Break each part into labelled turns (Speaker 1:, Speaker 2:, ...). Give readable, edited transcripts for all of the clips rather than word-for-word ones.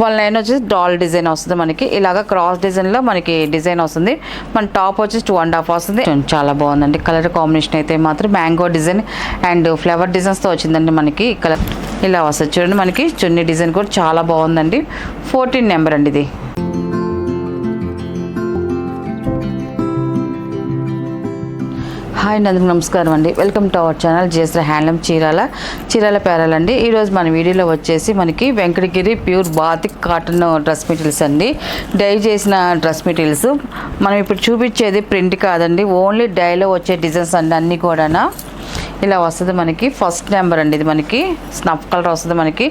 Speaker 1: వాళ్ళ లైన్ వచ్చేసి doll design వస్తుంది మనకి. ఇలాగ క్రాస్ డిజైన్లో మనకి డిజైన్ వస్తుంది. మన టాప్ వచ్చేసి 2.5 వస్తుంది. చాలా బాగుందండి. కలర్ కాంబినేషన్ అయితే మాత్రం మ్యాంగో డిజైన్ అండ్ ఫ్లవర్ డిజైన్స్తో వచ్చిందండి మనకి. కలర్ ఇలా వస్తుంది చూడండి. మనకి చున్నీ డిజైన్ కూడా చాలా బాగుందండి. 14 నెంబర్ అండి ఇది. హాయ్ అందరికీ నమస్కారం అండి. Welcome to our channel JC handloom Chirala పేరాలండి. ఈరోజు మన వీడియోలో వచ్చేసి మనకి Venkatagiri pure batik cotton dress materials అండి. డై చేసిన డ్రెస్ మెటీరియల్స్. మనం ఇప్పుడు చూపించేది ప్రింట్ కాదండి, ఓన్లీ డైలో వచ్చే డిజైన్స్ అండి. అన్నీ కూడా ఇలా వస్తుంది మనకి. ఫస్ట్ నెంబర్ అండి ఇది. మనకి స్నఫ్ కలర్ వస్తుంది. మనకి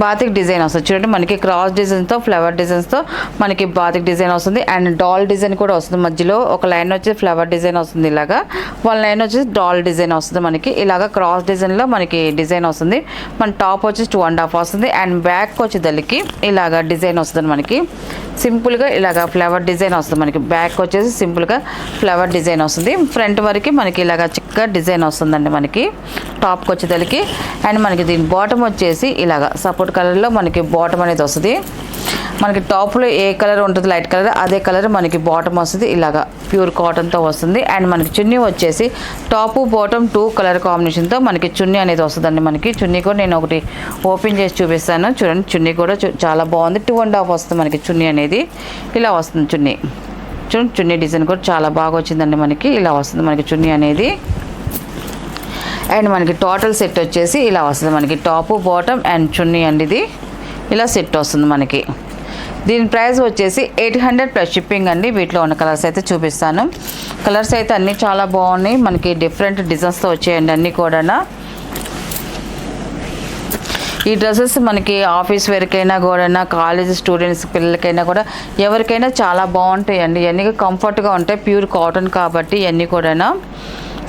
Speaker 1: బాతిక్ డిజైన్ వస్తుంది చూడండి. మనకి క్రాస్ డిజైన్తో ఫ్లవర్ డిజైన్స్తో మనకి బాతిక్ డిజైన్ వస్తుంది. అండ్ డాల్ డిజైన్ కూడా వస్తుంది. మధ్యలో ఒక లైన్ వచ్చి ఫ్లవర్ డిజైన్ వస్తుంది. ఇలాగా వన్ లైన్ వచ్చేసి డాల్ డిజైన్ వస్తుంది మనకి. ఇలాగ క్రాస్ డిజైన్లో మనకి డిజైన్ వస్తుంది. మన టాప్ వచ్చేసి 2.5 వస్తుంది. అండ్ బ్యాక్ వచ్చేదలికి ఇలాగ డిజైన్ వస్తుంది మనకి. సింపుల్గా ఇలాగ ఫ్లవర్ డిజైన్ వస్తుంది మనకి. బ్యాక్ వచ్చేసి సింపుల్గా ఫ్లవర్ డిజైన్ వస్తుంది. ఫ్రంట్ వరకు మనకి ఇలాగ చిక్క డిజైన్ వస్తుందండి మనకి టాప్కి వచ్చేదలికి. అండ్ మనకి దీని బాటమ్ వచ్చేసి ఇలాగ సపోర్ట్ కలర్లో మనకి బాటమ్ అనేది వస్తుంది. మనకి టాప్లో ఏ కలర్ ఉంటుంది లైట్ కలర్, అదే కలర్ మనకి బాటమ్ వస్తుంది. ఇలాగ ప్యూర్ కాటన్తో వస్తుంది. అండ్ మనకి చున్నీ వచ్చేసి టాపు బాటమ్ 2 కలర్ కాంబినేషన్తో మనకి చున్నీ అనేది వస్తుందండి మనకి. చున్నీ కూడా నేను ఒకటి ఓపెన్ చేసి చూపిస్తాను చూడండి. చున్నీ కూడా చాలా బాగుంది. 2.5 వస్తుంది మనకి చున్నీ అనేది. ఇలా వస్తుంది చున్నీ చూడండి. చున్నీ డిజైన్ కూడా చాలా బాగా వచ్చిందండి మనకి. ఇలా వస్తుంది మనకి చున్నీ అనేది. అండ్ మనకి టోటల్ సెట్ వచ్చేసి ఇలా వస్తుంది మనకి. టాపు బాటమ్ అండ్ చున్నీ అండి ఇది. ఇలా సెట్ వస్తుంది మనకి. దీని ప్రైస్ వచ్చేసి 800 ప్లస్ షిప్పింగ్ అండి. వీటిలో ఉన్న కలర్స్ అయితే చూపిస్తాను. కలర్స్ అయితే అన్నీ చాలా బాగున్నాయి మనకి. డిఫరెంట్ డిజైన్స్తో వచ్చాయండి అన్నీ కూడా. ఈ డ్రెస్సెస్ మనకి ఆఫీస్ వేర్కైనా కూడా, కాలేజ్ స్టూడెంట్స్ పిల్లలకైనా కూడా ఎవరికైనా చాలా బాగుంటాయండి. ఇవన్నీ కంఫర్ట్గా ఉంటాయి. ప్యూర్ కాటన్ కాబట్టి ఇవన్నీ కూడా.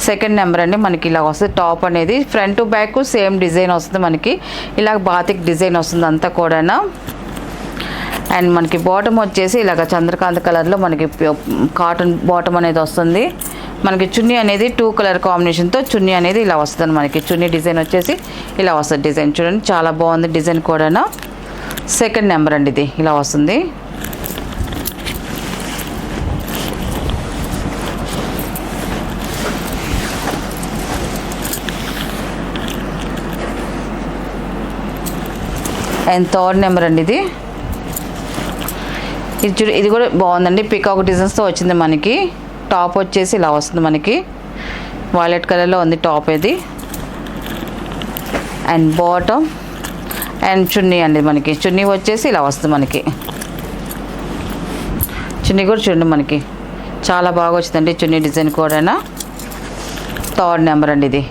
Speaker 1: సెకండ్ నెంబర్ అండి. మనకి ఇలా వస్తుంది టాప్ అనేది. Front to back same design వస్తుంది మనకి. ఇలా బాతిక్ డిజైన్ వస్తుంది అంతా కూడా. అండ్ మనకి బాటమ్ వచ్చేసి ఇలాగ చంద్రకాంత్ కలర్లో మనకి కాటన్ బాటమ్ అనేది వస్తుంది. మనకి చున్నీ అనేది 2 కలర్ కాంబినేషన్తో చున్నీ అనేది ఇలా వస్తుంది మనకి. చున్నీ డిజైన్ వచ్చేసి ఇలా వస్తుంది. డిజైన్ చూడండి చాలా బాగుంది డిజైన్ కూడా. సెకండ్ నెంబర్ అండి ఇది. ఇలా వస్తుంది. అండ్ థర్డ్ నెంబర్ అండి ఇది. ఇది కూడా బాగుందండి. పికాక్ డిజైన్స్తో వచ్చింది మనకి. టాప్ వచ్చేసి ఇలా వస్తుంది మనకి. వైలెట్ కలర్లో ఉంది టాప్ ఇది. అండ్ బాటమ్ అండ్ చున్నీ అండి మనకి. చున్నీ వచ్చేసి ఇలా వస్తుంది మనకి. చున్నీ కూడా చూడండి మనకి చాలా బాగా వచ్చిందండి చున్నీ డిజైన్ కూడా. థర్డ్ నెంబర్ అండి ఇది.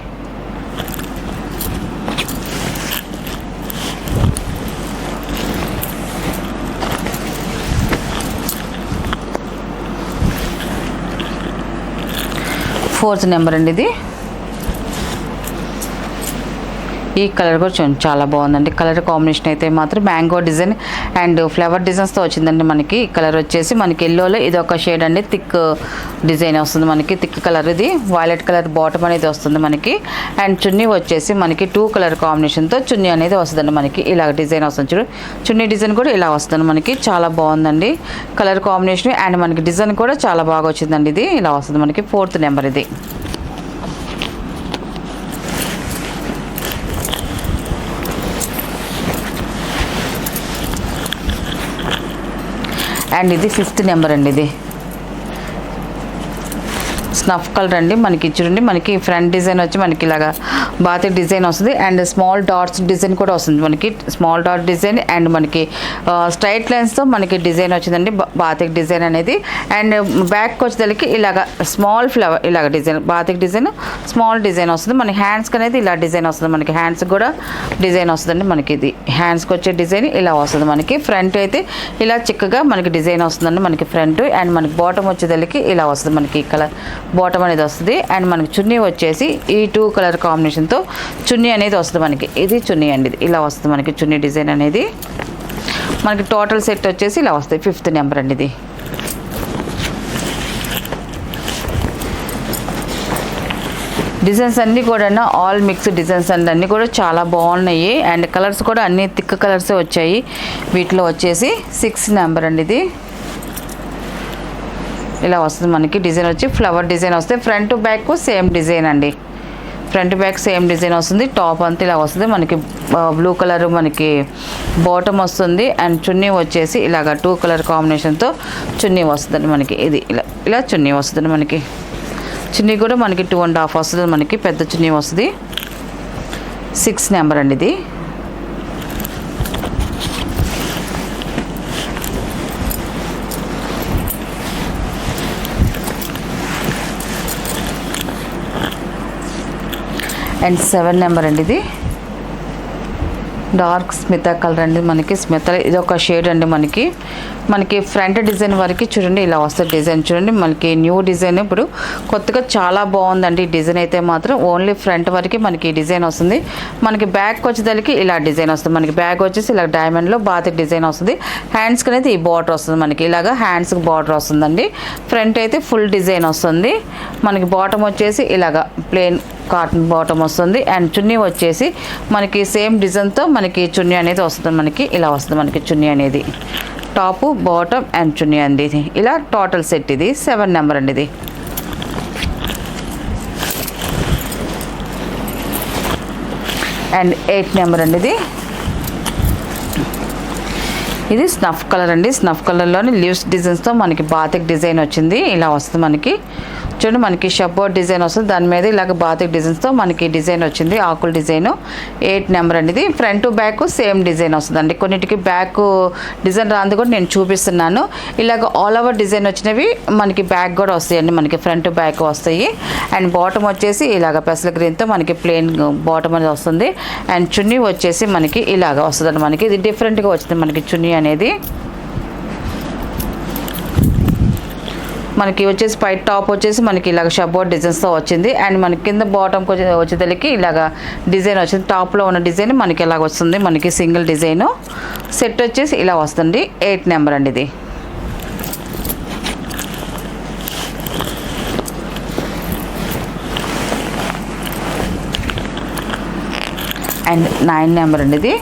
Speaker 1: ఫోర్త్ నెంబర్ అండి ఇది. ఈ కలర్ కూడా చూడండి చాలా బాగుందండి. కలర్ కాంబినేషన్ అయితే మాత్రం మ్యాంగో డిజైన్ అండ్ ఫ్లవర్ డిజైన్స్తో వచ్చిందండి మనకి. ఈ కలర్ వచ్చేసి మనకి ఎల్లోలో ఇది ఒక షేడ్ అండి. థిక్ డిజైన్ వస్తుంది మనకి. థిక్ కలర్ ఇది. వైలెట్ కలర్ బాటమ్ అనేది వస్తుంది మనకి. అండ్ చున్నీ వచ్చేసి మనకి 2 కలర్ కాంబినేషన్తో చున్నీ అనేది వస్తుందండి మనకి. ఇలా డిజైన్ వస్తుంది చూడు. చున్నీ డిజైన్ కూడా ఇలా వస్తుంది మనకి. చాలా బాగుందండి కలర్ కాంబినేషన్. అండ్ మనకి డిజైన్ కూడా చాలా బాగా వచ్చిందండి ఇది. ఇలా వస్తుంది మనకి. 4th నెంబర్ ఇది. అండ్ ఇది 5th నెంబర్ అండి ఇది. స్నఫ్ కలర్ అండి మనకి. చూడండి మనకి ఫ్రంట్ డిజైన్ వచ్చి మనకి ఇలాగా బాతిక్ డిజైన్ వస్తుంది. అండ్ స్మాల్ డాట్స్ డిజైన్ కూడా వస్తుంది మనకి. స్మాల్ డాట్ డిజైన్ అండ్ మనకి స్ట్రైట్ లైన్స్తో మనకి డిజైన్ వచ్చిందండి బాతిక్ డిజైన్ అనేది. అండ్ బ్యాక్ వచ్చేసరికి ఇలాగ స్మాల్ ఫ్లవర్ ఇలాగ design batik design small design వస్తుంది. మన హ్యాండ్స్కి అనేది ఇలా డిజైన్ వస్తుంది మనకి. హ్యాండ్స్కి కూడా డిజైన్ వస్తుందండి మనకి. ఇది హ్యాండ్స్కి వచ్చే డిజైన్ ఇలా వస్తుంది మనకి. ఫ్రంట్ అయితే ఇలా చిక్కగా మనకి డిజైన్ వస్తుందండి మనకి ఫ్రంట్. అండ్ మనకి బాటమ్ వచ్చేసరికి ఇలా వస్తుంది మనకి. కలర్ బాటమ్ అనేది వస్తుంది. అండ్ మనకి చున్నీ వచ్చేసి ఈ 2 కలర్ కాంబినేషన్తో చున్నీ అనేది వస్తుంది మనకి. ఇది చున్నీ అండి. ఇలా వస్తుంది మనకి చున్నీ డిజైన్ అనేది. మనకి టోటల్ సెట్ వచ్చేసి ఇలా వస్తుంది. 5th నెంబర్ అండి ఇది. డిజైన్స్ అన్నీ కూడా ఆల్ మిక్స్డ్ డిజైన్స్ అండి, అన్నీ కూడా చాలా బాగున్నాయి. అండ్ కలర్స్ కూడా అన్ని థిక్ కలర్సే వచ్చాయి. వీటిలో వచ్చేసి 6 నెంబర్ అండి. ఇది ఇలా వస్తుంది మనకి. డిజైన్ వచ్చి ఫ్లవర్ డిజైన్ వస్తే ఫ్రంట్ బ్యాక్ సేమ్ డిజైన్ అండి. ఫ్రంట్ బ్యాక్ సేమ్ డిజైన్ వస్తుంది. టాప్ అంతా ఇలా వస్తుంది మనకి. బ్లూ కలర్ మనకి బాటమ్ వస్తుంది. అండ్ చున్నీ వచ్చేసి ఇలాగ 2 కలర్ కాంబినేషన్తో చున్నీ వస్తుందండి మనకి. ఇది ఇలా ఇలా చున్నీ వస్తుంది మనకి. చున్నీ కూడా మనకి 2.5 వస్తుంది మనకి. పెద్ద చున్నీ వస్తుంది. 6 నెంబర్ అండి ఇది. అండ్ 7 నెంబర్ అండి. ఇది డార్క్ స్మితా కలర్ అండి మనకి. స్మితా ఇది ఒక షేడ్ అండి మనకి. ఫ్రంట్ డిజైన్ వరకు చూడండి ఇలా వస్తుంది. డిజైన్ చూడండి మనకి న్యూ డిజైన్ ఇప్పుడు కొత్తగా చాలా బాగుందండి. డిజైన్ అయితే మాత్రం ఓన్లీ ఫ్రంట్ వరకు మనకి డిజైన్ వస్తుంది. మనకి బ్యాక్ వచ్చేసరికి ఇలా డిజైన్ వస్తుంది మనకి. బ్యాక్ వచ్చేసి ఇలా డైమండ్లో బాతిక్ డిజైన్ వస్తుంది. హ్యాండ్స్కి అనేది ఈ బార్డర్ వస్తుంది మనకి. ఇలాగా హ్యాండ్స్కి బార్డర్ వస్తుందండి. ఫ్రంట్ అయితే ఫుల్ డిజైన్ వస్తుంది మనకి. బాటమ్ వచ్చేసి ఇలాగా ప్లెయిన్ కాటన్ బాటమ్ వస్తుంది. అండ్ చున్నీ వచ్చేసి మనకి సేమ్ డిజైన్తో మనకి చున్నీ అనేది వస్తుంది మనకి. ఇలా వస్తుంది మనకి చున్నీ అనేది. టాపు బాటమ్ అండ్ చున్నీ అండి. ఇది ఇలా టోటల్ సెట్. ఇది 7 నెంబర్ అండి. ఇది అండ్ 8 నెంబర్ అండి. ఇది స్నఫ్ కలర్ అండి. స్నఫ్ కలర్లోని లీవ్స్ డిజైన్స్తో మనకి బాతిక్ డిజైన్ వచ్చింది. ఇలా వస్తుంది మనకి. చూడండి మనకి షబ్బోర్డ్ డిజైన్ వస్తుంది. దాని మీద ఇలాగ బాతిక్ డిజైన్స్తో మనకి డిజైన్ వచ్చింది. ఆకుల డిజైన్. 8 నెంబర్ అండి. ఇది ఫ్రంట్ బ్యాక్ సేమ్ డిజైన్ వస్తుందండి. కొన్నిటికి బ్యాక్ డిజైన్ రాంది కూడా నేను చూపిస్తున్నాను. ఇలాగ ఆల్ ఓవర్ డిజైన్ వచ్చినవి మనకి బ్యాక్ కూడా వస్తాయండి మనకి. ఫ్రంట్ బ్యాక్ వస్తాయి. అండ్ బాటమ్ వచ్చేసి ఇలాగ పెసల గ్రీన్తో మనకి ప్లెయిన్ బాటమ్ అనేది వస్తుంది. అండ్ చున్నీ వచ్చేసి మనకి ఇలాగ వస్తుందండి మనకి. ఇది డిఫరెంట్గా వచ్చింది మనకి చున్నీ అనేది. మనకి వచ్చేసి పై టాప్ వచ్చేసి మనకి ఇలాగ షబ్బోర్డ్ డిజైన్స్తో వచ్చింది. అండ్ మనకి కింద బాటమ్కి వచ్చేసరికి ఇలాగ డిజైన్ వచ్చింది. టాప్లో ఉన్న డిజైన్ మనకి ఇలాగ వస్తుంది మనకి. సింగిల్ డిజైను సెట్ వచ్చేసి ఇలా వస్తుంది. 8 నెంబర్ అండి. ఇది అండ్ 9 నెంబర్ అండి. ఇది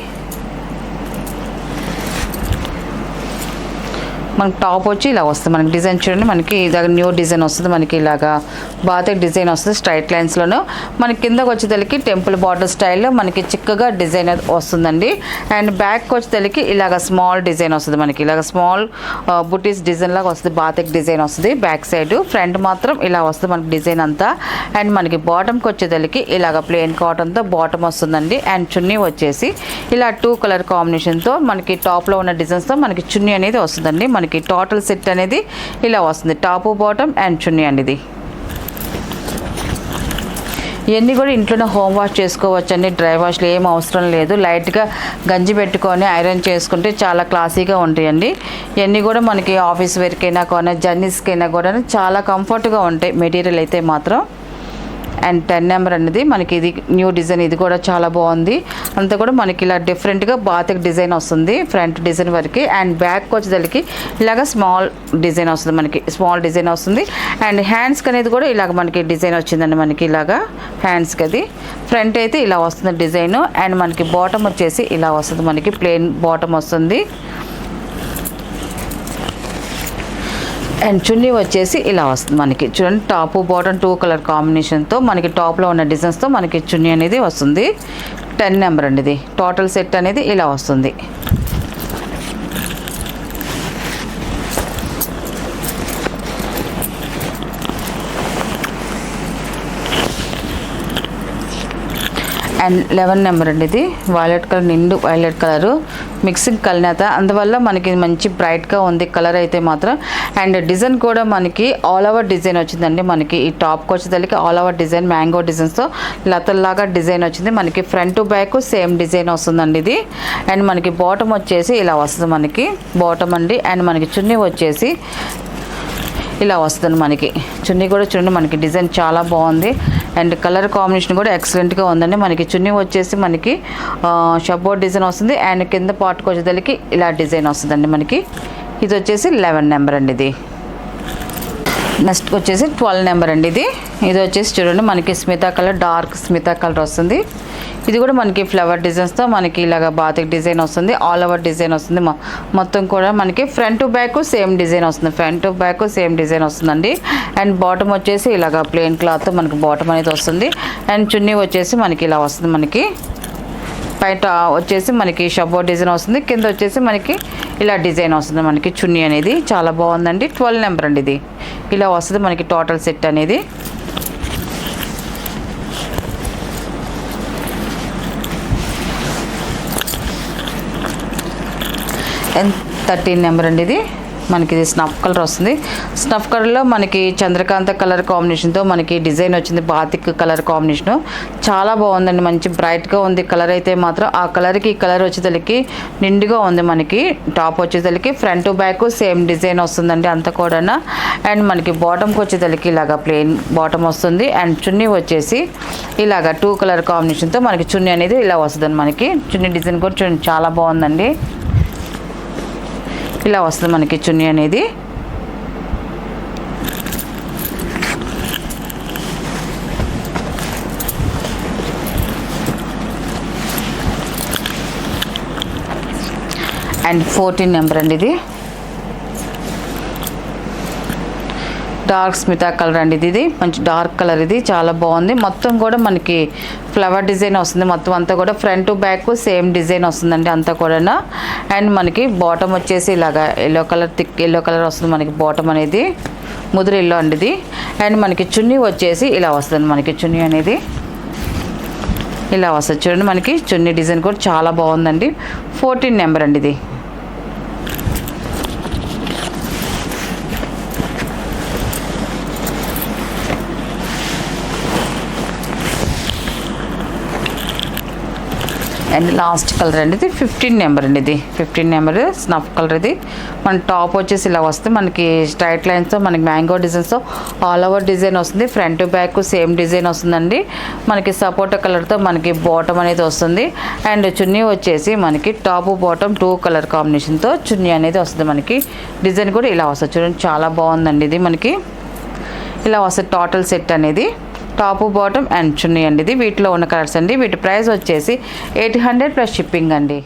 Speaker 1: మనకి టాప్ వచ్చి ఇలా వస్తుంది మనకి. డిజైన్ చూడండి మనకి ఇలాగ న్యూ డిజైన్ వస్తుంది మనకి. ఇలాగా బాతిక్ డిజైన్ వస్తుంది స్ట్రైట్ లైన్స్లోను. మనకి కిందకు వచ్చేసరికి టెంపుల్ బార్డర్ స్టైల్లో మనకి చిక్కగా డిజైన్ వస్తుందండి. అండ్ బ్యాక్ వచ్చేసరికి ఇలాగ స్మాల్ డిజైన్ వస్తుంది మనకి. ఇలాగ స్మాల్ బుటీస్ డిజైన్ లాగా వస్తుంది. బాతిక్ డిజైన్ వస్తుంది బ్యాక్ సైడ్. ఫ్రంట్ మాత్రం ఇలా వస్తుంది మనకి డిజైన్ అంతా. అండ్ మనకి బాటమ్కి వచ్చేసరికి ఇలాగ ప్లెయిన్ కాటన్తో బాటమ్ వస్తుందండి. అండ్ చున్నీ వచ్చేసి ఇలా 2 కలర్ కాంబినేషన్తో మనకి టాప్లో ఉన్న డిజైన్స్తో మనకి చున్నీ అనేది వస్తుందండి మనకి. టోటల్ సెట్ అనేది ఇలా వస్తుంది. టాపు బాటమ్ అండ్ చున్నీ అండి. ఇది ఇవన్నీ కూడా ఇంట్లోనే హోమ్ వాష్ చేసుకోవచ్చు అండి. డ్రై వాష్లు ఏం అవసరం లేదు. లైట్గా గంజి పెట్టుకొని ఐరన్ చేసుకుంటే చాలా క్లాసీగా ఉంటాయండి. ఇవన్నీ కూడా మనకి ఆఫీస్ వేర్కైనా కానీ జర్నీస్కైనా కూడా చాలా కంఫర్ట్గా ఉంటాయి మెటీరియల్ అయితే మాత్రం. అండ్ 10 నెంబర్ అనేది మనకి. ఇది న్యూ డిజైన్. ఇది కూడా చాలా బాగుంది. అంతా కూడా మనకి ఇలా డిఫరెంట్గా బాతిక్ డిజైన్ వస్తుంది ఫ్రంట్ డిజైన్ వరకు. అండ్ బ్యాక్ వచ్చేసరికి ఇలాగ స్మాల్ డిజైన్ వస్తుంది మనకి. స్మాల్ డిజైన్ వస్తుంది. అండ్ హ్యాండ్స్కి అనేది కూడా ఇలాగ మనకి డిజైన్ వచ్చిందండి మనకి. ఇలాగా హ్యాండ్స్కి అది ఫ్రంట్ అయితే ఇలా వస్తుంది డిజైన్. అండ్ మనకి బాటమ్ వచ్చేసి ఇలా వస్తుంది మనకి. ప్లెయిన్ బాటమ్ వస్తుంది. అండ్ చున్నీ వచ్చేసి ఇలా వస్తుంది మనకి. చూడండి టాపు బాటమ్ 2 కలర్ కాంబినేషన్తో మనకి టాప్లో ఉన్న డిజైన్స్తో మనకి చున్నీ అనేది వస్తుంది. 10 నెంబర్ అండి. ఇది టోటల్ సెట్ అనేది ఇలా వస్తుంది. అండ్ 11 నెంబర్ అండి. ఇది వైలెట్ కలర్, నిండు వైలెట్ కలరు మిక్సింగ్ కలినేత. అందువల్ల మనకి మంచి బ్రైట్గా ఉంది కలర్ అయితే మాత్రం. అండ్ డిజైన్ కూడా మనకి ఆల్ ఓవర్ డిజైన్ వచ్చిందండి మనకి. ఈ టాప్కి వచ్చేసరికి ఆల్ ఓవర్ డిజైన్ మ్యాంగో డిజైన్స్తో లతల్లాగా డిజైన్ వచ్చింది మనకి. ఫ్రంట్ బ్యాక్ సేమ్ డిజైన్ వస్తుందండి ఇది. అండ్ మనకి బాటమ్ వచ్చేసి ఇలా వస్తుంది మనకి. బాటమ్ అండి. అండ్ మనకి చున్నీ వచ్చేసి ఇలా వస్తుంది మనకి. చున్నీ కూడా చూడండి మనకి డిజైన్ చాలా బాగుంది. అండ్ కలర్ కాంబినేషన్ కూడా ఎక్సలెంట్గా ఉందండి మనకి. చున్నీ వచ్చేసి మనకి షబ్బోర్డ్ డిజైన్ వస్తుంది. అండ్ కింద పార్ట్కి వచ్చేసరికి ఇలా డిజైన్ వస్తుందండి మనకి. ఇది వచ్చేసి 11 నెంబర్ అండి. ఇది నెక్స్ట్ వచ్చేసి 12 నెంబర్ అండి. ఇది వచ్చేసి చూడండి మనకి స్మితా కలర్, డార్క్ స్మితా కలర్ వస్తుంది. ఇది కూడా మనకి ఫ్లవర్ డిజైన్స్తో మనకి ఇలాగ బాతిక్ డిజైన్ వస్తుంది, ఆల్ ఓవర్ డిజైన్ వస్తుంది. మొత్తం కూడా మనకి front to back same design వస్తుంది, front to back same design వస్తుందండి. అండ్ బాటమ్ వచ్చేసి ఇలాగ ప్లెయిన్ క్లాత్ మనకి బాటమ్ అనేది వస్తుంది. అండ్ చున్నీ వచ్చేసి మనకి ఇలా వస్తుంది. మనకి పైట వచ్చేసి మనకి షబ్బో డిజైన్ వస్తుంది, కింద వచ్చేసి మనకి ఇలా డిజైన్ వస్తుంది. మనకి చున్నీ అనేది చాలా బాగుందండి. 12 నెంబర్ అండి. ఇది ఇలా వస్తుంది మనకి టోటల్ సెట్ అనేది. అండ్ 13 నెంబర్ అండి. ఇది మనకి ఇది స్నఫ్ కలర్ వస్తుంది. స్నఫ్ కలర్లో మనకి చంద్రకాంత కలర్ కాంబినేషన్తో మనకి డిజైన్ వచ్చింది, బాతిక్ కలర్ కాంబినేషను చాలా బాగుందండి. మంచి బ్రైట్గా ఉంది కలర్ అయితే మాత్రం. ఆ కలర్కి ఈ కలర్ వచ్చేసరికి నిండుగా ఉంది. మనకి టాప్ వచ్చేసరికి front to back same design వస్తుందండి అంతా కూడా. అండ్ మనకి బాటమ్కి వచ్చేసరికి ఇలాగ ప్లెయిన్ బాటమ్ వస్తుంది. అండ్ చున్నీ వచ్చేసి ఇలాగ 2 కలర్ కాంబినేషన్తో మనకి చున్నీ అనేది ఇలా వస్తుంది. మనకి చున్నీ డిజైన్ కూడా చూడండి చాలా బాగుందండి. ఇలా వస్తుంది మనకి చున్నీ అనేది. అండ్ 14 నెంబర్ అండి. ఇది డార్క్ స్మితా కలర్ అండి. ఇది మంచి డార్క్ కలర్, ఇది చాలా బాగుంది. మొత్తం కూడా మనకి ఫ్లవర్ డిజైన్ వస్తుంది. మొత్తం అంతా కూడా front to back same design వస్తుందండి అంతా కూడా. అండ్ మనకి బాటమ్ వచ్చేసి ఇలాగా yellow colour, thick yellow colour వస్తుంది మనకి బాటమ్ అనేది, ముదురు ఎల్లో అండి ఇది. అండ్ మనకి చున్నీ వచ్చేసి ఇలా వస్తుంది. మనకి చున్నీ అనేది ఇలా వస్తుంది చూడండి. మనకి చున్నీ డిజైన్ కూడా చాలా బాగుందండి. 14 నెంబర్ అండి. ఇది అండ్ లాస్ట్ కలర్ అండి. ఇది 15 నెంబర్ అండి. ఇది 15 నెంబర్ స్నఫ్ కలర్. ఇది మన టాప్ వచ్చేసి ఇలా వస్తుంది మనకి స్ట్రైట్ లైన్స్తో మనకి మ్యాంగో డిజైన్స్తో ఆల్ ఓవర్ డిజైన్ వస్తుంది. Front to back same design వస్తుందండి. మనకి సపోటా కలర్తో మనకి బాటమ్ అనేది వస్తుంది. అండ్ చున్నీ వచ్చేసి మనకి టాప్ బాటమ్ 2 కలర్ కాంబినేషన్తో చున్నీ అనేది వస్తుంది. మనకి డిజైన్ కూడా ఇలా వస్తుంది చూడండి చాలా బాగుందండి. ఇది మనకి ఇలా వస్తుంది టోటల్ సెట్ అనేది, టాపు బాటమ్ అండ్ చున్నీ అండి. ఇది వీటిలో ఉన్న కలర్స్ అండి. వీటి ప్రైస్ వచ్చేసి 800 ప్లస్ షిప్పింగ్ అండి.